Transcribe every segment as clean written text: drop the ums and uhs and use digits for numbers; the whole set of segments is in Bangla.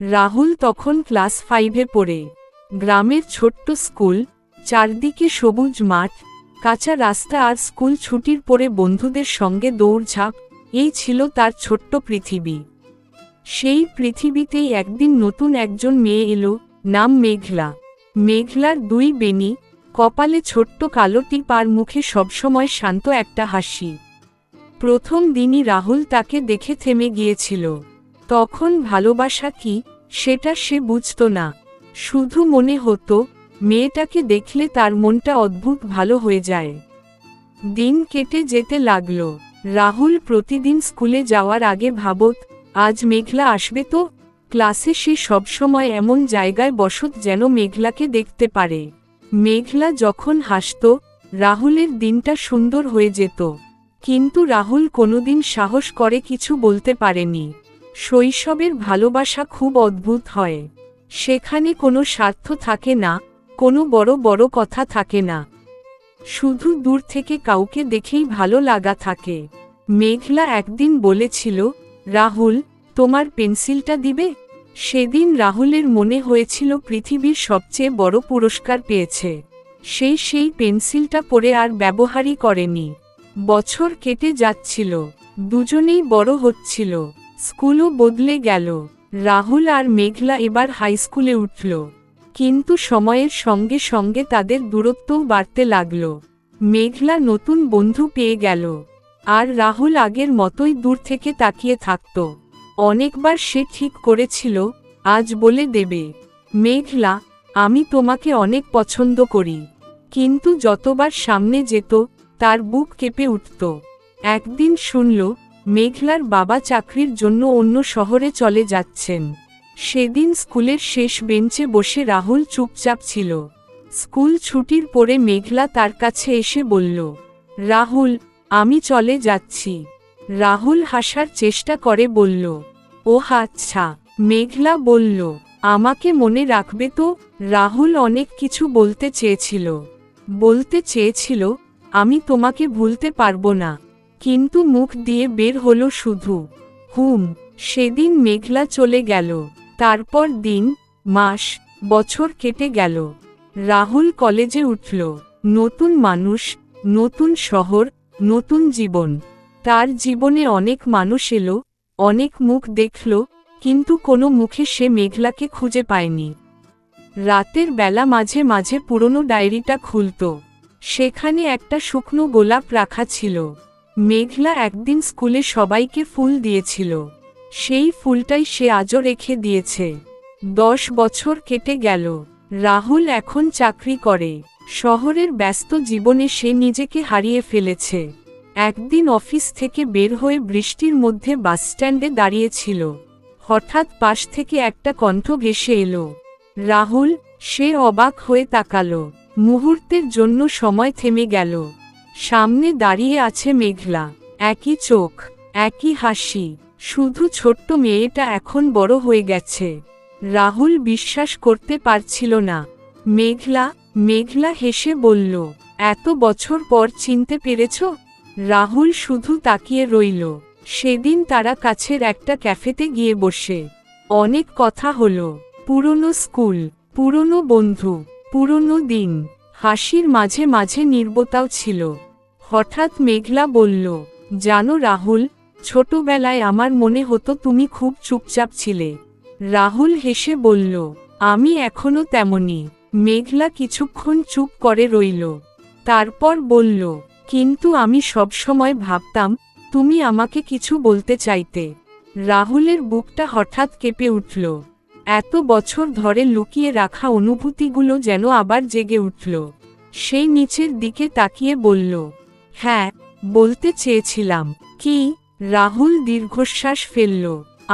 রাহুল তখন ক্লাস 5-এ পড়ে। গ্রামের ছোট্ট স্কুল, চারদিকে সবুজ মাঠ, কাঁচা রাস্তা আর স্কুল ছুটির পরে বন্ধুদের সঙ্গে দৌড়ঝাঁপ, এই ছিল তার ছোট্ট পৃথিবী। সেই পৃথিবীতেই একদিন নতুন একজন মেয়ে এলো, নাম মেঘলা। মেঘলার 2 বেনি, কপালে ছোট্ট কালো টিপ আর মুখে সবসময় শান্ত একটা হাসি। প্রথম দিনই রাহুল তাকে দেখে থেমে গিয়েছিল। তখন ভালোবাসা কি সেটা সে বুঝত না, শুধু মনে হতো মেয়েটাকে দেখলে তার মনটা অদ্ভুত ভালো হয়ে যায়। দিন কেটে যেতে লাগলো। রাহুল প্রতিদিন স্কুলে যাওয়ার আগে ভাবত, আজ মেঘলা আসবে তো। ক্লাসে সে সবসময় এমন জায়গায় বসত যেন মেঘলাকে দেখতে পারে। মেঘলা যখন হাসত, রাহুলের দিনটা সুন্দর হয়ে যেত। কিন্তু রাহুল কোনোদিন সাহস করে কিছু বলতে পারেনি। শৈশবের ভালোবাসা খুব অদ্ভুত হয়। সেখানে কোনো স্বার্থ থাকে না, কোনো বড় বড় কথা থাকে না, শুধু দূর থেকে কাউকে দেখেই ভালো লাগা থাকে। মেঘলা একদিন বলেছিল, রাহুল, তোমার পেন্সিলটা দিবে? সেদিন রাহুলের মনে হয়েছিল পৃথিবীর সবচেয়ে বড় পুরস্কার পেয়েছে। সেই পেন্সিলটা পরে আর ব্যবহারই করেনি। বছর কেটে যাচ্ছিল, দুজনেই বড় হচ্ছিল, স্কুলও বদলে গেল। রাহুল আর মেঘলা এবার হাই স্কুলে উঠল। কিন্তু সময়ের সঙ্গে সঙ্গে তাদের দূরত্বও বাড়তে লাগল। মেঘলা নতুন বন্ধু পেয়ে গেল, আর রাহুল আগের মতোই দূর থেকে তাকিয়ে থাকত। অনেকবার সে ঠিক করেছিল, আজ বলে দেবে, মেঘলা, আমি তোমাকে অনেক পছন্দ করি। কিন্তু যতবার সামনে যেত, তার বুক কেঁপে উঠত। একদিন শুনল, মেঘলার বাবা চাকরির জন্য অন্য শহরে চলে যাচ্ছেন। সেদিন স্কুলের শেষ বেঞ্চে বসে রাহুল চুপচাপ ছিল। স্কুল ছুটির পরে মেঘলা তার কাছে এসে বলল, রাহুল, আমি চলে যাচ্ছি। রাহুল হাসার চেষ্টা করে বলল, ওহ আচ্ছা। মেঘলা বলল, আমাকে মনে রাখবে তো? রাহুল অনেক কিছু বলতে চেয়েছিল, আমি তোমাকে ভুলতে পারবো না। কিন্তু মুখ দিয়ে বের হলো শুধু হুম। সেদিন মেঘলা চলে গেল। তারপর দিন, মাস, বছর কেটে গেল। রাহুল কলেজে উঠল। নতুন মানুষ, নতুন শহর, নতুন জীবন। তার জীবনে অনেক মানুষ এলো, অনেক মুখ দেখল, কিন্তু কোনো মুখে সে মেঘলাকে খুঁজে পায়নি। রাতের বেলা মাঝে মাঝে পুরনো ডায়েরিটা খুলত। সেখানে একটা শুকনো গোলাপ রাখা ছিল। মেঘলা একদিন স্কুলে সবাইকে ফুল দিয়েছিল। সেই ফুলটাই সে আজও রেখে দিয়েছে। 10 বছর কেটে গেল। রাহুল এখন চাকরি করে। শহরের ব্যস্ত জীবনে সে নিজেকে হারিয়ে ফেলেছে। একদিন অফিস থেকে বের হয়ে বৃষ্টির মধ্যে বাসস্ট্যান্ডে দাঁড়িয়েছিল। হঠাৎ পাশ থেকে একটা কণ্ঠ ভেসে এলো, রাহুল। সে অবাক হয়ে তাকালো। মুহূর্তের জন্য সময় থেমে গেল। সামনে দাঁড়িয়ে আছে মেঘলা। একই চোখ, একই হাসি, শুধু ছোট্ট মেয়েটা এখন বড় হয়ে গেছে। রাহুল বিশ্বাস করতে পারছিল না। মেঘলা হেসে বলল, এত বছর পর চিনতে পেরেছ? রাহুল শুধু তাকিয়ে রইল। সেদিন তারা কাছের একটা ক্যাফেতে গিয়ে বসে অনেক কথা হলো। পুরনো স্কুল, পুরনো বন্ধু, পুরনো দিন। হাসির মাঝে মাঝে নীরবতাও ছিল। হঠাৎ মেঘলা বলল, জানো রাহুল, ছোটবেলায় আমার মনে হতো তুমি খুব চুপচাপ ছিলে। রাহুল হেসে বলল, আমি এখনো তেমনি। মেঘলা কিছুক্ষণ চুপ করে রইল। তারপর বলল, কিন্তু আমি সবসময় ভাবতাম তুমি আমাকে কিছু বলতে চাইতে। রাহুলের বুকটা হঠাৎ কেঁপে উঠল। এত বছর ধরে লুকিয়ে রাখা অনুভূতিগুলো যেন আবার জেগে উঠল। সেই নিচের দিকে তাকিয়ে বলল, হ্যাঁ, বলতে চেয়েছিলাম। কি? রাহুল দীর্ঘশ্বাস ফেলল,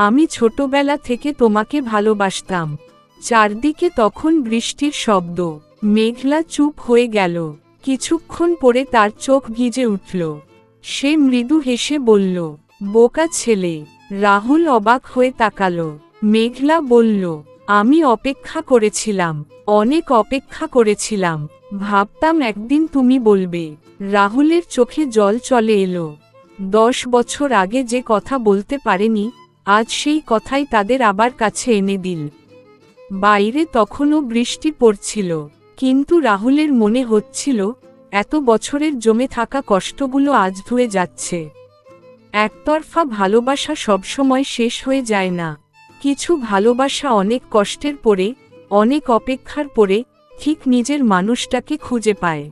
আমি ছোটবেলা থেকে তোমাকে ভালোবাসতাম। চারদিকে তখন বৃষ্টির শব্দ। মেঘলা চুপ হয়ে গেল। কিছুক্ষণ পরে তার চোখ ভিজে উঠল। সে মৃদু হেসে বলল, বোকা ছেলে। রাহুল অবাক হয়ে তাকালো। মেঘলা বলল, আমি অপেক্ষা করেছিলাম, অনেক অপেক্ষা করেছিলাম। ভাবতাম একদিন তুমি বলবে। রাহুলের চোখে জল চলে এলো। 10 বছর আগে যে কথা বলতে পারেনি, আজ সেই কথাই তাদের আবার কাছে এনে দিল। বাইরে তখনও বৃষ্টি পড়ছিল, কিন্তু রাহুলের মনে হচ্ছিল এত বছরের জমে থাকা কষ্টগুলো আজ ধুয়ে যাচ্ছে। একতরফা ভালোবাসা সবসময় শেষ হয়ে যায় না। কিছু ভালোবাসা অনেক কষ্টের পরে, অনেক অপেক্ষার পরে ঠিক নিজের মানুষটাকে খুঁজে পায়।